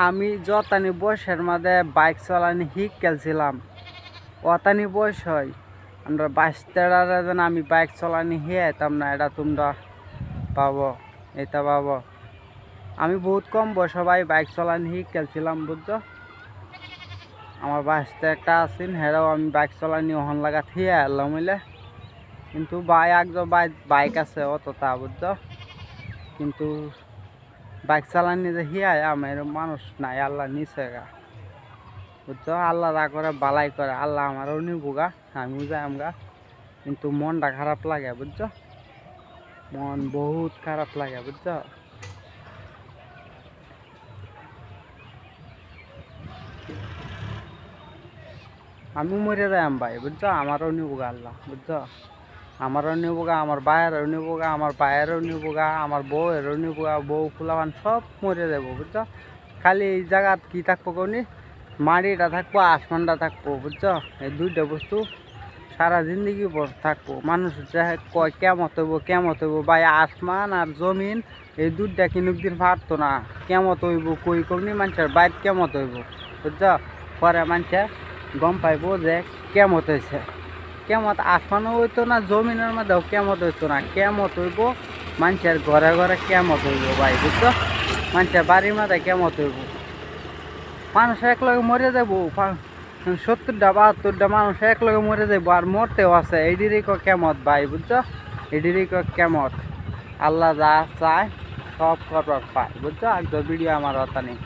আমি যতানি বয়সের মধ্যে বাইক চালানি শিখেছিলাম অতানি বয়স হয় আমরা 22-23 যেন আমি বাইক চালানি শিখাইতাম না, এটা তোমরা পাবো, এটা পাবো। আমি বহুত কম বয়স ভাই বাইক চালানি শিখেছিলাম, বুঝছো। আমার বাসতে একটা আছেন, হেরাও আমি বাইক চালানি ওহন লাগা থিয়ে এলাম মিলে। কিন্তু ভাই একজন বাইক আছে অতটা, বুঝছো। কিন্তু বাইক চালানি যে হিয়ায় আমার মানুষ নাই, আল্লাহ নিচে গা, বুঝছো। আল্লাহ যা করে বালাই করে, আল্লাহ আমারও নিবো গা, আমিও যাই আমগা। কিন্তু মনটা খারাপ লাগে, বুঝছো। মন বহুত খারাপ লাগে, বুঝছো। আমি মরে যাই ভাই, বুঝছো। আমারও নিবো গা আল্লাহ, বুঝছো। আমারও নিবো গা, আমার ভাইয়েরও নিবো গা, আমার ভাইয়েরও নিবো গা, আমার বউয়েরও নিবো গা, বউ ফুলাবান সব মরে যাবো, বুঝছো। খালি এই জায়গাত কি থাকবো কোনি, মাটিটা থাকবো, আসমানটা থাকবো, বুঝছো। এই দুইটা বস্তু সারা জিন্দগি ভর থাকবো। মানুষ কয় কেমত হইব কেমত হইব, ভাই আসমান আর জমিন এই দুইটা কিনুক দিন পারতো না। কেমত হইব কই কমনি মানুষের বাইর কেমত হইব, বুঝছো। পরে মানুষে গম পাইব যে কেমত হয়েছে। কেমত আসমানও হইতো না, জমিনের মধ্যেও কেমত হইতো না। কেমত হইব মানুষের ঘরে ঘরে কেমত হইব ভাই, বুঝছো। মানুষের বাড়ির মাঝে কেমত হইব। মানুষ একলগে মরে যাবো, 70-72টা মানুষ একলগে মরে যাবো, আর মরতেও আছে। এইডিরই কেমত ভাই, বুঝছো। এইডিরই কেমত। আল্লাহ যা চায় সব করবার পায়, বুঝছো। একদম ভিডিও আমার অতা নেই।